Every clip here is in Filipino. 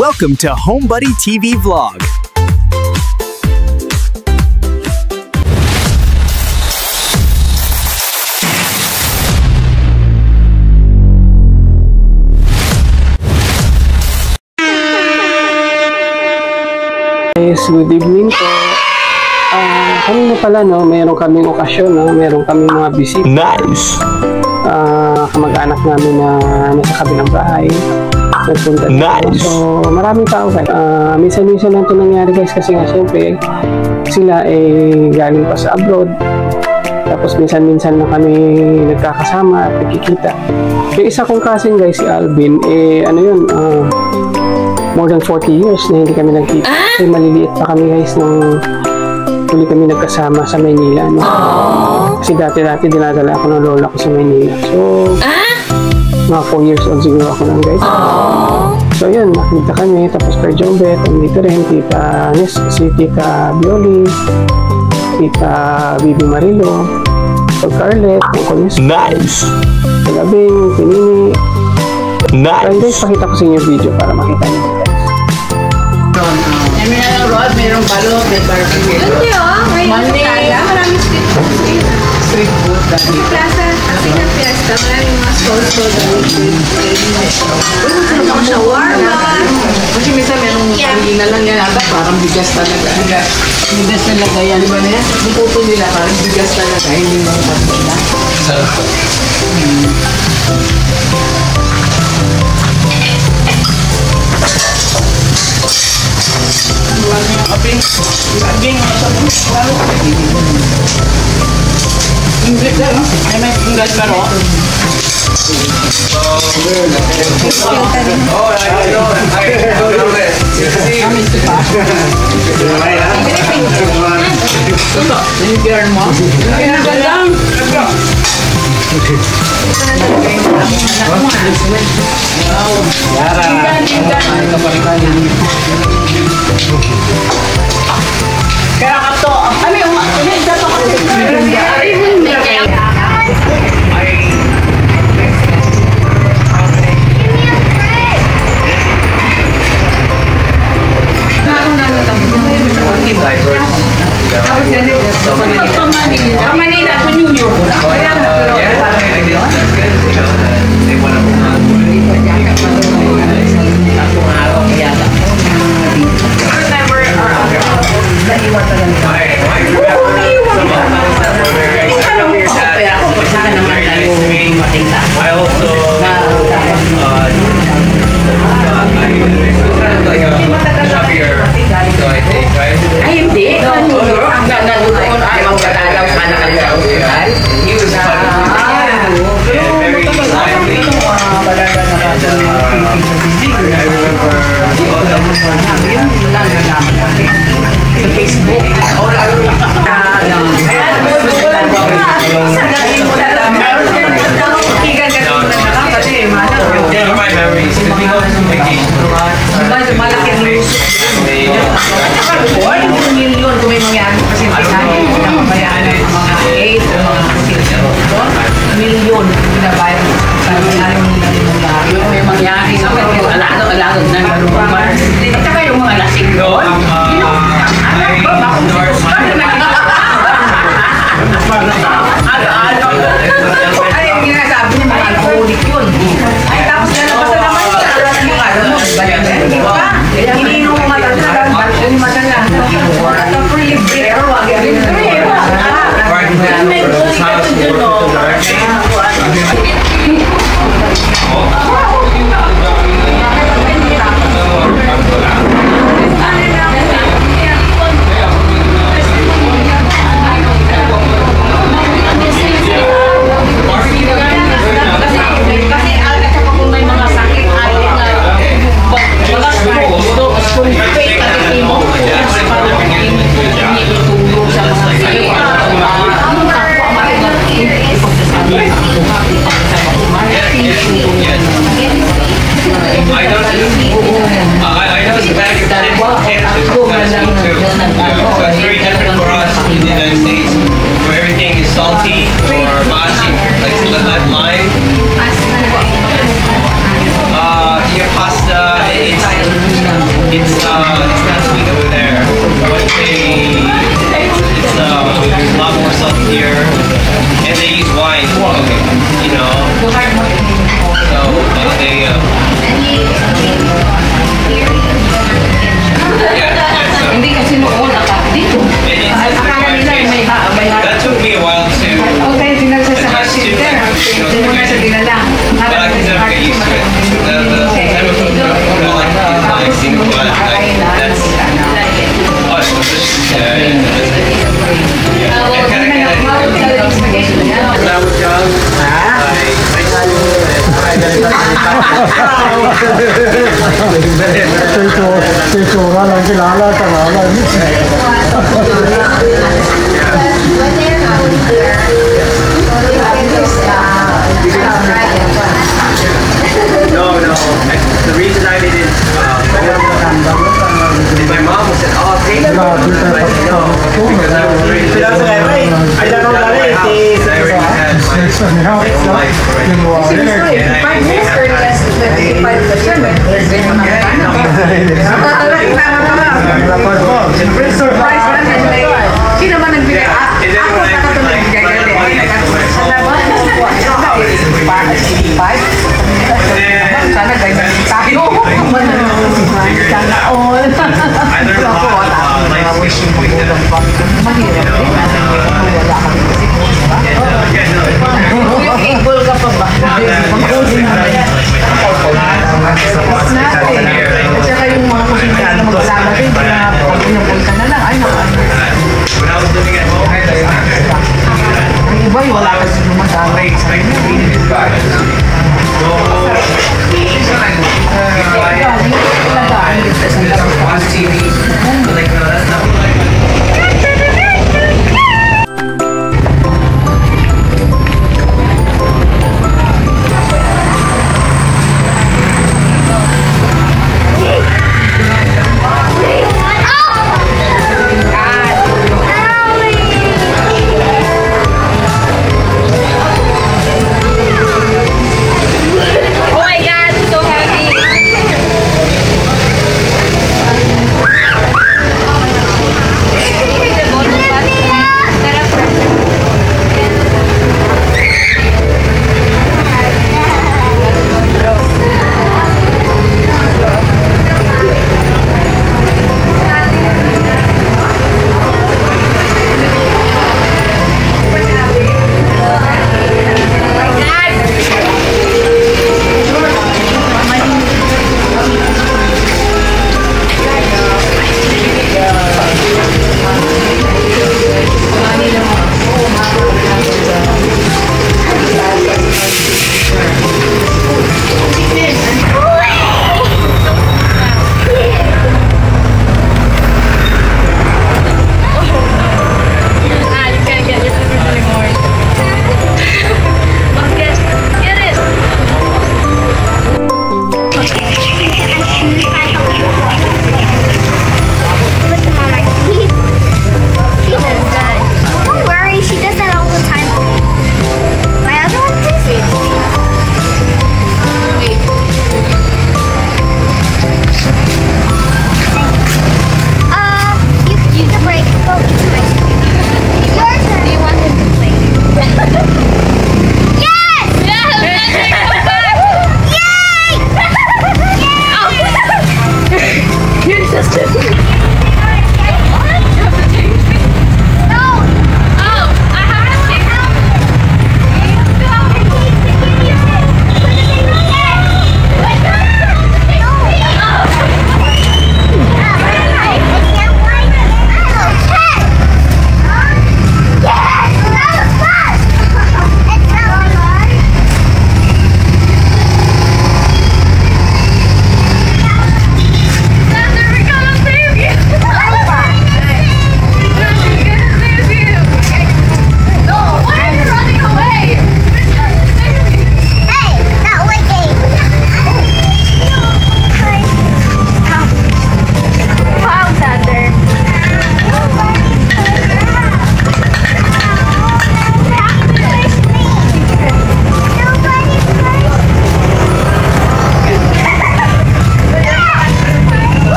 Welcome to HomeBuddy TV Vlog. Guys, good evening po. Kanina pala, no, meron kaming okasyon, no, meron kaming mga bisita. Nice! Kamag-anak namin na nasa kabilang bahay. Nagpunta nice! So, maraming tao guys. Minsan-minsan lang ito nangyari guys kasi nga siyempre sila galing pa sa abroad. Tapos minsan-minsan na kami nagkakasama at nagkikita. Yung isa kong cousin guys, si Alvin, more than 40 years na hindi kami nagkita. Kasi maliliit pa kami guys nung huli kami nagkasama sa Maynila. No? Kasi dati-dati dinadala ako ng lola ko sa Maynila. So, mga 4 years old siguro ako lang guys. So yun, nakita kami. Tapos kay Jobet, dito rin, Tita Nes, si Tita Bioli, Tita Bibi Marilo, Tita Carlet, Uncle Nes. Nice! Kagabing, Pinini. Nice! Kaya guys, pakita ko sa inyo video para makita niyo guys. Rod, mayroong balot, may barbecue. Hindi may maraming Street food. May plaza, kasi ng fiesta, maraming mga stores. Ano shawarma. Kasi minsan mayroong kanina lang yan ata, parang bigas talaga. Bigas talaga yan. Diba na yan? Yung puto nila, parang bigas talaga. Hindi mo kanina. Sarap. Abing English na, no? Ay, may English pa, no? Kaya ka to, Manila to New York. Sura lang kilala, talaga. No. The reason I didn't my mom was said, oh, take it. Because I was ready to I don't know what it is. I already had my life already. Sino ba nagbigay? Ako sa katulad nagbigay. Sana ganyan.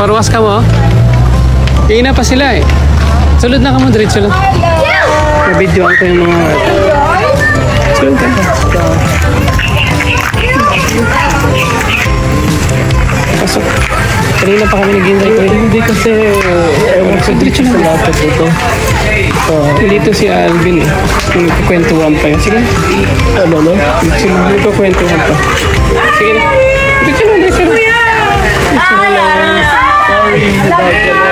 Parwas ka mo. Ina pa sila eh. Sulod na ka mo, diretso lang. Na-videoan ko yung mga... Sulod ka. Pasok. Kanina pa kami nag-intay ko. Hindi kasi... So, diretso lang. Lapit ito. Dito si Alvin eh. Nagkukwentuhan pa yun. Sige. Ano, no? Nagkukwentuhan pa. Sige na. Diretso lang, diretso lang. Sorry about the...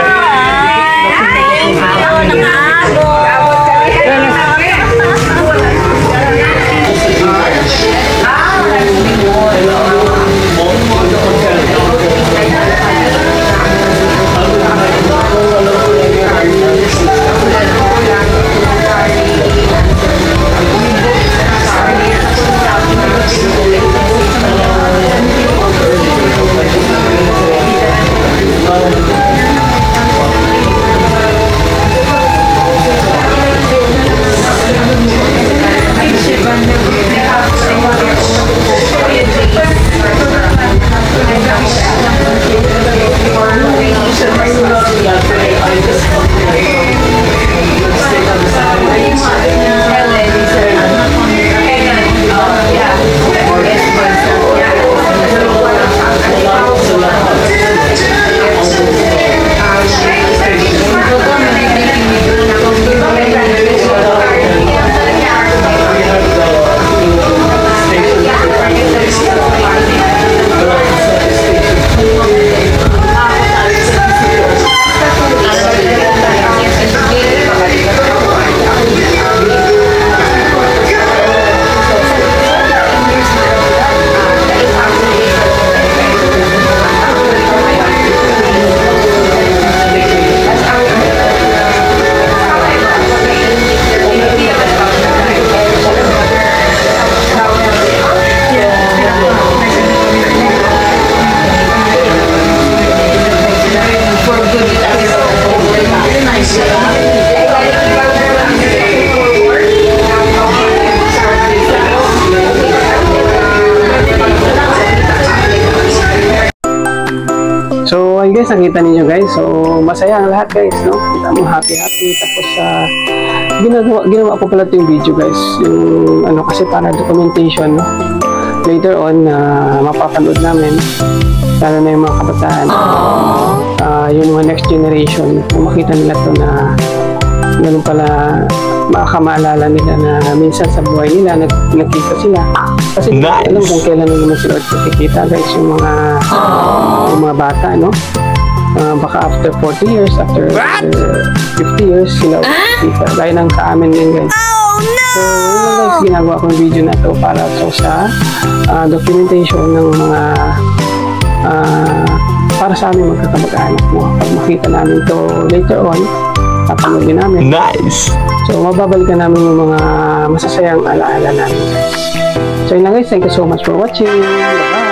So, ayun guys, nakita ninyo guys. So, masaya ang lahat guys, no? Kita mo happy-happy. Tapos, ginawa ko pala ito yung video guys. Yung, ano, kasi para documentation, no? Later on, mapapanood namin. Lalo na yung mga kabataan. Yung mga next generation. Kung makita nila to na ganun pala, makakamaalala nila na minsan sa buhay nila, nagkita sila. Kasi nice. Alam kung kailan naman sila magkikita guys, yung mga bata, no? Baka after 40 years, after 50 years, sila magkikita. Gaya ng sa amin din guys. So, yun guys, ginagawa kong video na to para sa documentation ng mga para sa aming magkakamag-anak mo. Pag makita namin to later on, papanoodin namin. Nice! So, mababalikan namin yung mga masasayang alaala namin guys. So, yun lang guys. Thank you so much for watching. Bye-bye!